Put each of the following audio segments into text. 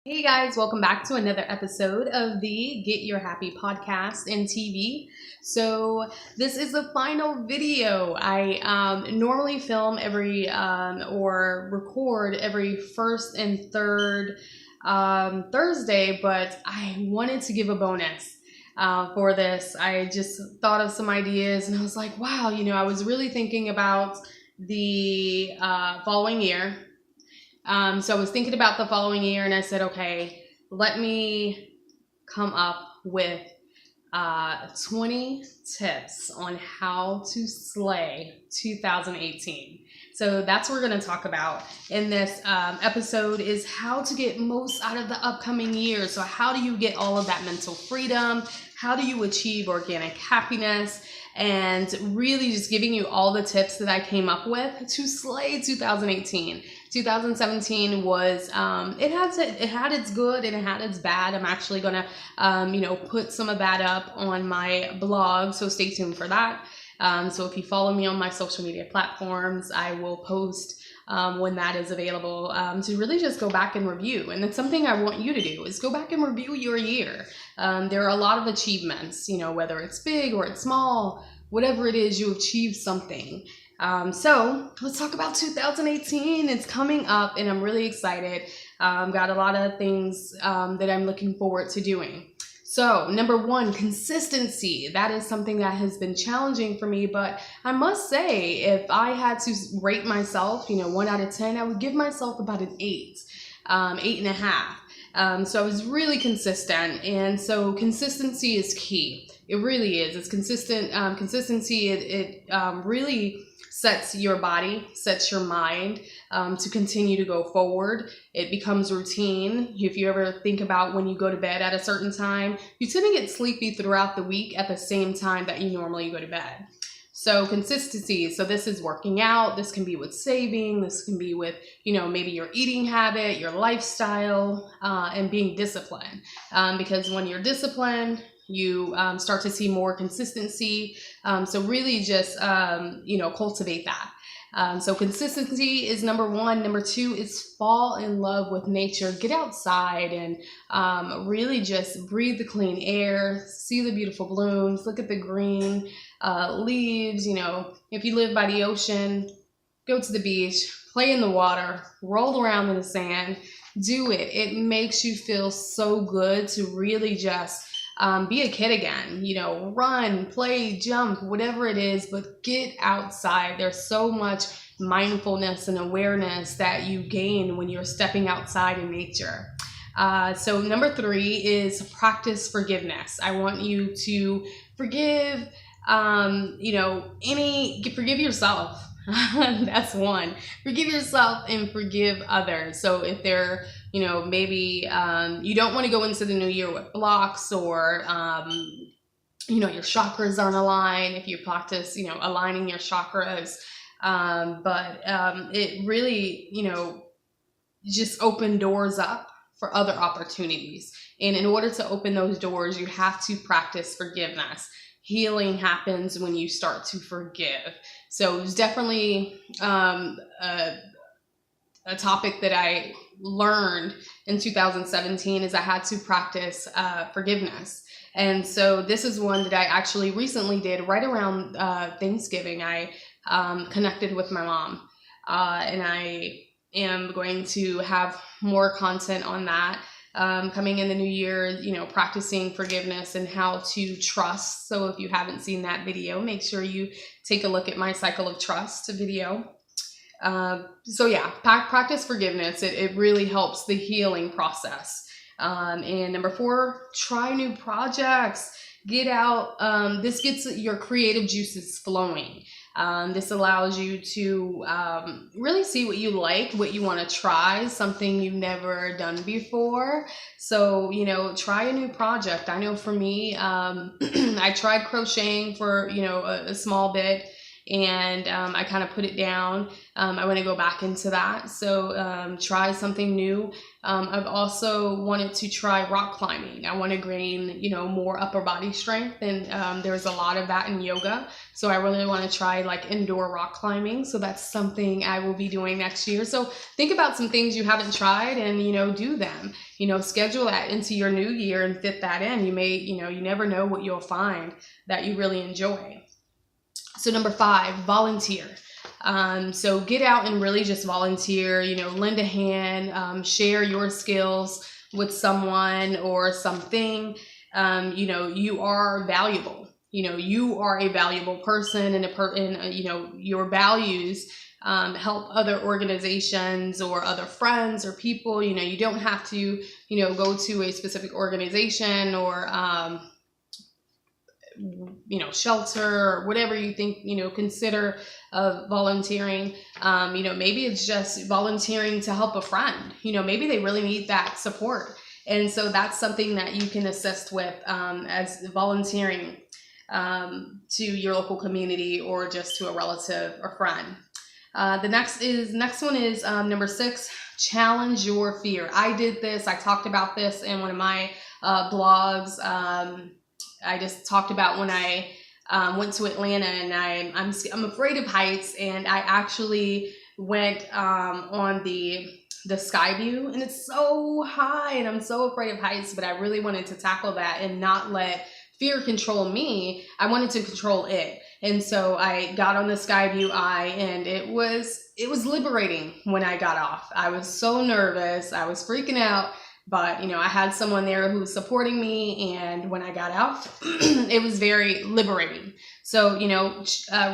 Hey guys, welcome back to another episode of the Get Your Happy podcast and TV. So this is the final video. I normally film every or record every first and third Thursday, but I wanted to give a bonus for this. I just thought of some ideas and I was like, wow, I was really thinking about the following year. So I was thinking about the following year and I said, okay, let me come up with 20 tips on how to slay 2018. So that's what we're going to talk about in this episode is how to get most out of the upcoming year. So how do you get all of that mental freedom? How do you achieve organic happiness? And really just giving you all the tips that I came up with to slay 2018. 2017 was it had its good and it had its bad. I'm actually gonna put some of that up on my blog, so stay tuned for that. So if you follow me on my social media platforms, I will post when that is available to really just go back and review. And it's something I want you to do is go back and review your year. There are a lot of achievements, whether it's big or it's small, whatever it is, you achieve something. So let's talk about 2018. It's coming up and I'm really excited. Got a lot of things that I'm looking forward to doing. So number one, consistency. That is something that has been challenging for me, but I must say if I had to rate myself, 1 out of 10, I would give myself about an 8, 8.5. So I was really consistent. And so consistency is key. It really is. It's consistent. Consistency, it really sets your body, sets your mind to continue to go forward. It becomes routine. If you ever think about when you go to bed at a certain time, you tend to get sleepy throughout the week at the same time that you normally go to bed. So consistency. So this is working out. This can be with saving. This can be with, maybe your eating habit, your lifestyle, and being disciplined. Because when you're disciplined, you start to see more consistency. So really just, cultivate that. So consistency is number one. Number two is fall in love with nature. Get outside and really just breathe the clean air, see the beautiful blooms, look at the green leaves. If you live by the ocean, go to the beach, play in the water, roll around in the sand, do it. It makes you feel so good to really just be a kid again, run, play, jump, whatever it is, but get outside. There's so much mindfulness and awareness that you gain when you're stepping outside in nature. So number 3 is practice forgiveness. I want you to forgive, forgive yourself. That's one. Forgive yourself and forgive others. So if they're, maybe you don't want to go into the new year with blocks or, your chakras aren't aligned. If you practice, aligning your chakras. But it really, just open doors up for other opportunities. And in order to open those doors, you have to practice forgiveness. Healing happens when you start to forgive. So it's definitely a topic that I learned in 2017 is I had to practice forgiveness. And so this is one that I actually recently did right around Thanksgiving. I connected with my mom and I am going to have more content on that. Coming in the new year, practicing forgiveness and how to trust. So if you haven't seen that video, make sure you take a look at my Cycle of Trust video. Practice forgiveness. It really helps the healing process. And number 4, try new projects. Get out. This gets your creative juices flowing. This allows you to really see what you like, what you want to try, something you've never done before. So, try a new project. I know for me, I tried crocheting for, a small bit. and I kind of put it down. I want to go back into that. So try something new. I've also wanted to try rock climbing. I want to gain, more upper body strength, and there's a lot of that in yoga. So I really want to try like indoor rock climbing. So that's something I will be doing next year. So think about some things you haven't tried and, do them. Schedule that into your new year and fit that in. You may, you never know what you'll find that you really enjoy. So number 5, volunteer. So get out and really just volunteer, lend a hand, share your skills with someone or something. You are valuable. You are a valuable person, and your values help other organizations or other friends or people. You don't have to, go to a specific organization or shelter or whatever you think, consider volunteering. Maybe it's just volunteering to help a friend. Maybe they really need that support. And so that's something that you can assist with as volunteering to your local community or just to a relative or friend. The next one is number 6, challenge your fear. I did this. I talked about this in one of my blogs. I just talked about when I went to Atlanta, and I'm afraid of heights, and I actually went on the Skyview, and it's so high, and I'm so afraid of heights, but I really wanted to tackle that and not let fear control me. I wanted to control it. And so I got on the Skyview Eye, and it was liberating when I got off. I was so nervous. I was freaking out. But, I had someone there who was supporting me, and when I got out, it was very liberating. So,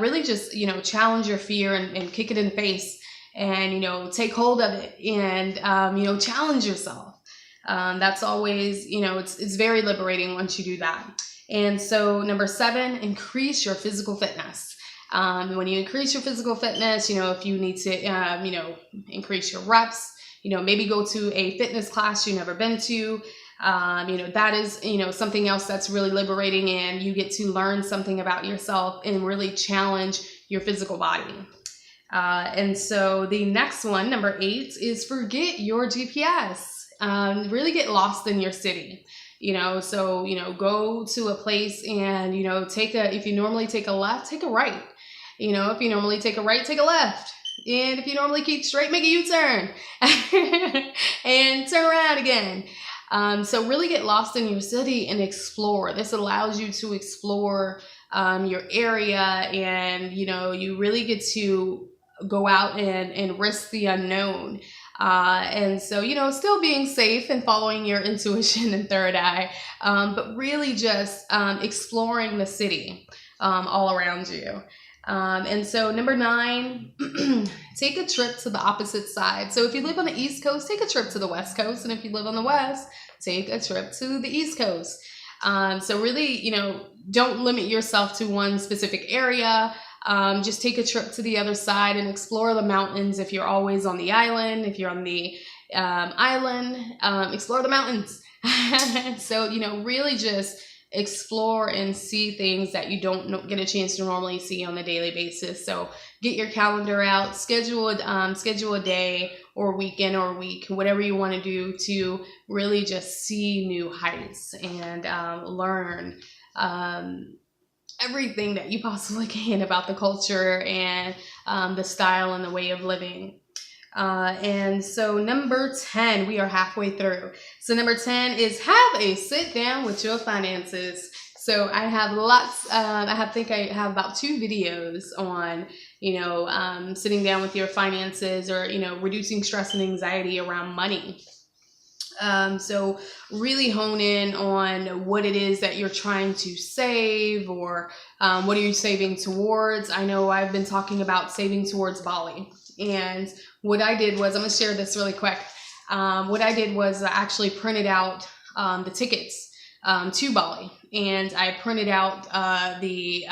really just, challenge your fear and kick it in the face and, take hold of it and, challenge yourself. That's always, it's very liberating once you do that. And so number 7, increase your physical fitness. When you increase your physical fitness, if you need to, increase your reps, maybe go to a fitness class you've never been to. That is, something else that's really liberating, and you get to learn something about yourself and really challenge your physical body. And so the next one, number 8, is forget your GPS. Really get lost in your city. So, go to a place and, if you normally take a left, take a right. If you normally take a right, take a left. And if you normally keep straight, make a U-turn and turn around again. So really get lost in your city and explore. This allows you to explore your area, and, you really get to go out and risk the unknown. And so, still being safe and following your intuition and third eye, but really just exploring the city all around you. And so number 9, take a trip to the opposite side. So if you live on the East Coast, take a trip to the West Coast. And if you live on the West, take a trip to the East Coast. So really, don't limit yourself to one specific area. Just take a trip to the other side and explore the mountains. If you're always on the island, if you're on the island, explore the mountains. So, really just explore and see things that you don't get a chance to normally see on a daily basis. So get your calendar out, schedule a day or weekend or week, whatever you want to do, to really just see new heights and learn everything that you possibly can about the culture and the style and the way of living. And so number 10, we are halfway through. So number 10 is have a sit down with your finances. So I have lots, I think I have about 2 videos on, sitting down with your finances, or, reducing stress and anxiety around money. So really hone in on what it is that you're trying to save, or what are you saving towards. I know I've been talking about saving towards Bali. And what I did was, I'm going to share this really quick. What I did was I actually printed out the tickets to Bali, and I printed out the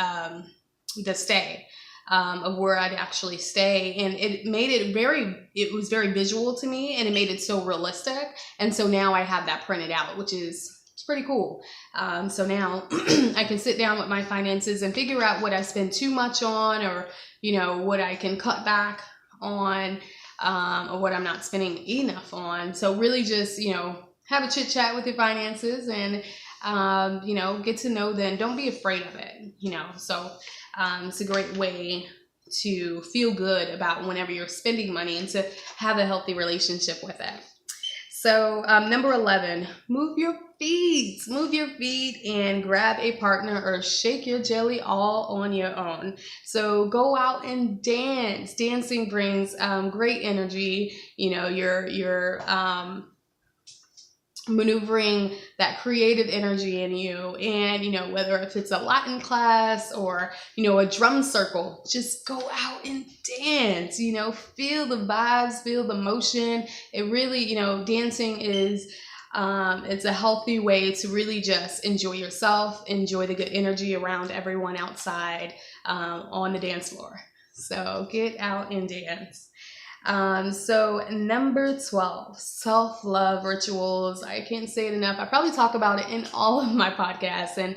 stay of where I'd actually stay, and it made it was very visual to me, and it made it so realistic. And so now I have that printed out, which is pretty cool. So now I can sit down with my finances and figure out what I spend too much on, or, what I can cut back on, or what I'm not spending enough on. So really just, have a chit chat with your finances and, get to know them. Don't be afraid of it, so it's a great way to feel good about whenever you're spending money and to have a healthy relationship with it. So number 11, move your feet. Move your feet and grab a partner or shake your jelly all on your own. So go out and dance. Dancing brings great energy. You're maneuvering that creative energy in you, and whether if it's a Latin class or a drum circle, just go out and dance. Feel the vibes, feel the motion. It really, dancing is it's a healthy way to really just enjoy yourself, enjoy the good energy around everyone outside on the dance floor. So get out and dance. So number 12, self-love rituals. I can't say it enough. I probably talk about it in all of my podcasts, and,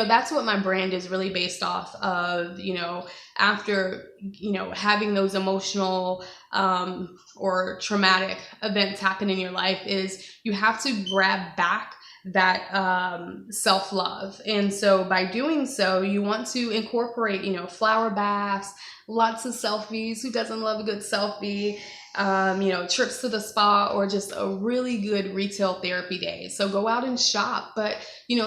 that's what my brand is really based off of, after, having those emotional, or traumatic events happen in your life, is you have to grab back that self-love. And so by doing so, you want to incorporate, flower baths, lots of selfies. Who doesn't love a good selfie? Trips to the spa, or just a really good retail therapy day. So go out and shop, but,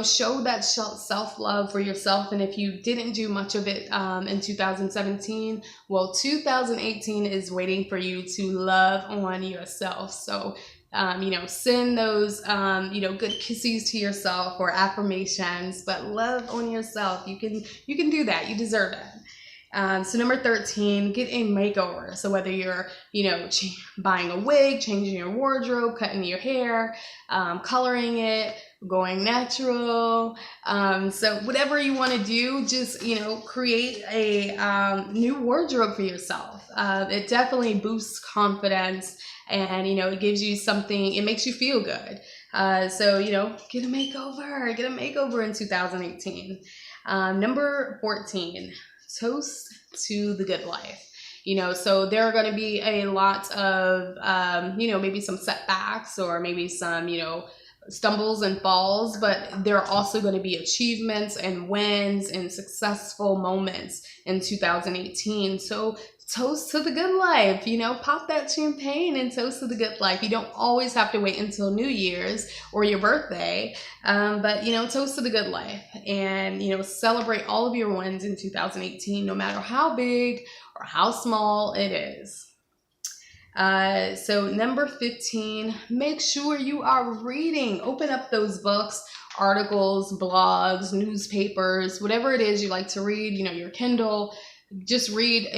show that self-love for yourself. And if you didn't do much of it in 2017, well, 2018 is waiting for you to love on yourself. So send those, good kisses to yourself or affirmations, but love on yourself. You can do that. You deserve it. So number 13, get a makeover. So whether you're, buying a wig, changing your wardrobe, cutting your hair, coloring it, going natural. So whatever you want to do, just, create a new wardrobe for yourself. It definitely boosts confidence, and, it gives you something, it makes you feel good. So, get a makeover in 2018. Number 14, toast to the good life. So there are going to be a lot of, maybe some setbacks, or maybe some, stumbles and falls, but there are also going to be achievements and wins and successful moments in 2018. So toast to the good life, pop that champagne and toast to the good life. You don't always have to wait until New Year's or your birthday, but, toast to the good life, and, celebrate all of your wins in 2018, no matter how big or how small it is. So number 15, make sure you are reading. Open up those books, articles, blogs, newspapers, whatever it is you like to read, your Kindle. Just read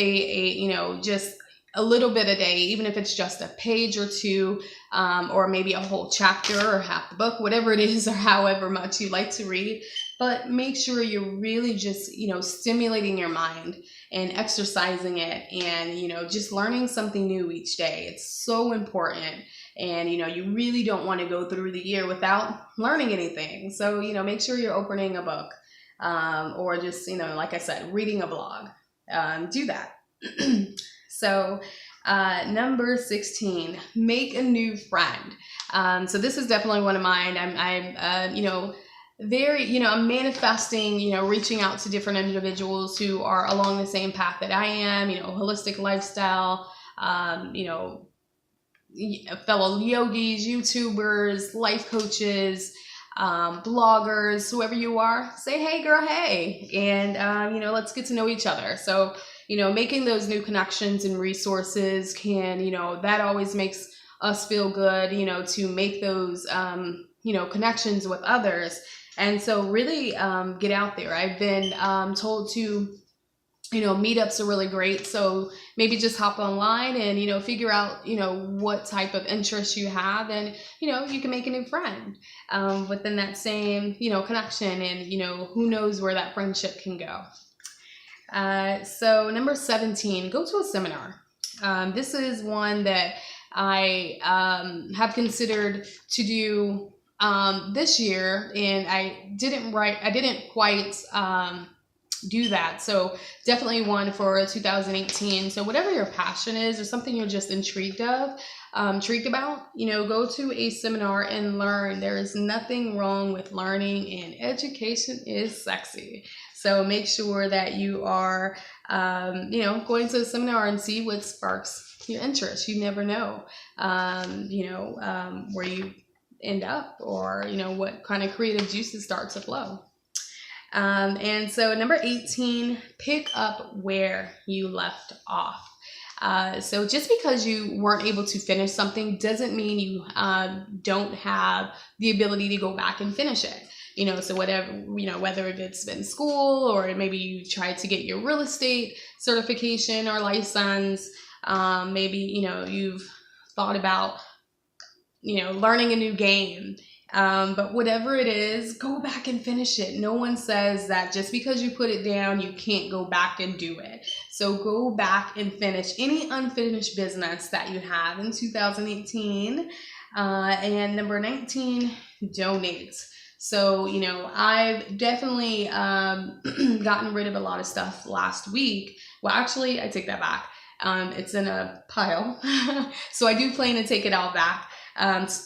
just a little bit a day, even if it's just a page or two, or maybe a whole chapter or half the book, whatever it is, or however much you like to read. But make sure you're really just, stimulating your mind and exercising it, and, just learning something new each day. It's so important. And, you really don't want to go through the year without learning anything. So, make sure you're opening a book, or just, like I said, reading a blog. Do that. So number 16, make a new friend. So this is definitely one of mine. I'm I'm manifesting, reaching out to different individuals who are along the same path that I am, holistic lifestyle, fellow yogis, YouTubers, life coaches, bloggers, whoever you are, say, hey girl, hey, and, let's get to know each other. So, making those new connections and resources can, that always makes us feel good, to make those, connections with others. And so really, get out there. I've been, told to, meetups are really great. So maybe just hop online and, figure out, what type of interest you have, and, you can make a new friend, within that same, connection, and, who knows where that friendship can go. So number 17, go to a seminar. This is one that I, have considered to do this year, and I didn't quite do that. So definitely one for 2018. So whatever your passion is or something you're just intrigued about, go to a seminar and learn. There is nothing wrong with learning, and education is sexy. So make sure that you are, going to a seminar and see what sparks your interest. You never know, where you end up, or, what kind of creative juices start to flow. And so number 18, pick up where you left off. So just because you weren't able to finish something doesn't mean you don't have the ability to go back and finish it. So whatever, whether it's been school, or maybe you tried to get your real estate certification or license, maybe, you've thought about, learning a new game. But whatever it is, go back and finish it. No one says that just because you put it down, you can't go back and do it. So go back and finish any unfinished business that you have in 2018. And number 19, donate. So, I've definitely gotten rid of a lot of stuff last week. Well, actually, I take that back. It's in a pile. So I do plan to take it all back.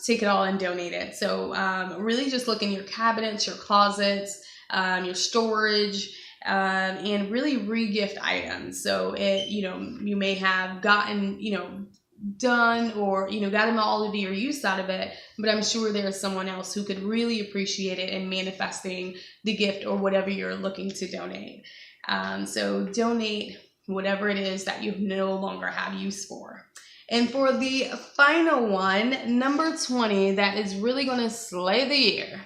Take it all and donate it. So really just look in your cabinets, your closets, your storage, and really re-gift items. So you may have gotten, done, or, gotten all of your use out of it, but I'm sure there's someone else who could really appreciate it and manifesting the gift or whatever you're looking to donate. So donate whatever it is that you no longer have use for. And for the final one, number 20, that is really going to slay the year,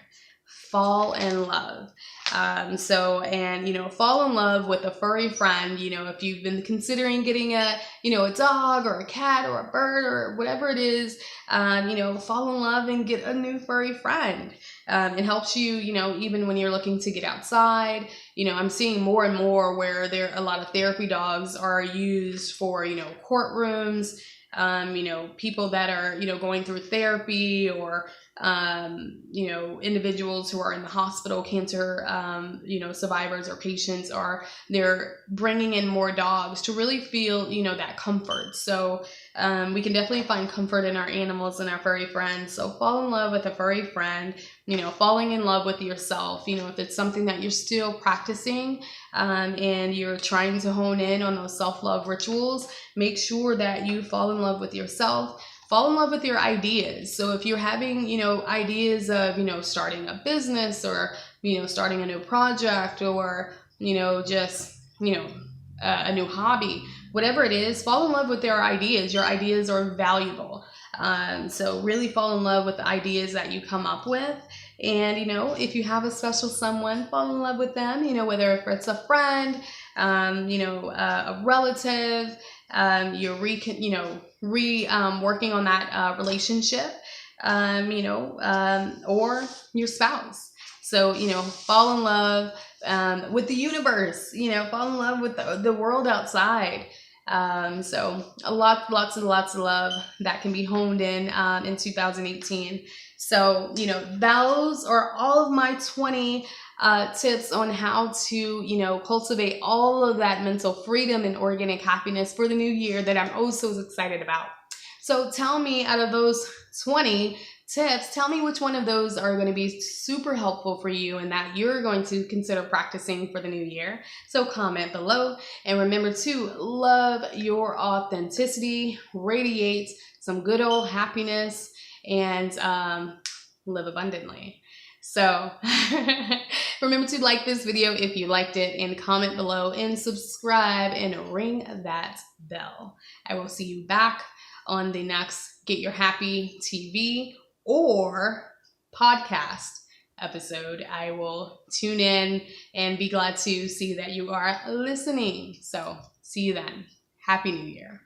fall in love. Fall in love with a furry friend. If you've been considering getting a dog or a cat or a bird or whatever it is, fall in love and get a new furry friend. It helps you, even when you're looking to get outside. I'm seeing more and more where a lot of therapy dogs are used for, courtrooms, people that are, going through therapy, or, individuals who are in the hospital, cancer, survivors or patients, they're bringing in more dogs to really feel, that comfort. So we can definitely find comfort in our animals and our furry friends. So fall in love with a furry friend, falling in love with yourself. If it's something that you're still practicing, and you're trying to hone in on those self-love rituals, make sure that you fall in love with yourself. Fall in love with your ideas. So if you're having, ideas of, starting a business, or, starting a new project, or, just, a new hobby, whatever it is, fall in love with your ideas. Your ideas are valuable. So really fall in love with the ideas that you come up with. And, if you have a special someone, fall in love with them, whether if it's a friend, a relative, you're working on that relationship, or your spouse. So, fall in love with the universe, fall in love with the world outside. So lots and lots of love that can be honed in 2018. So, those are all of my 20 tips on how to, cultivate all of that mental freedom and organic happiness for the new year that I'm oh so excited about. So tell me, out of those 20 tips, tell me which one of those are going to be super helpful for you and that you're going to consider practicing for the new year. So comment below, and remember to love your authenticity, radiate some good old happiness, and live abundantly. So remember to like this video if you liked it, and comment below, and subscribe, and ring that bell. I will see you back on the next Get Your Happy TV or podcast episode. I will tune in and be glad to see that you are listening. So see you then. Happy New Year.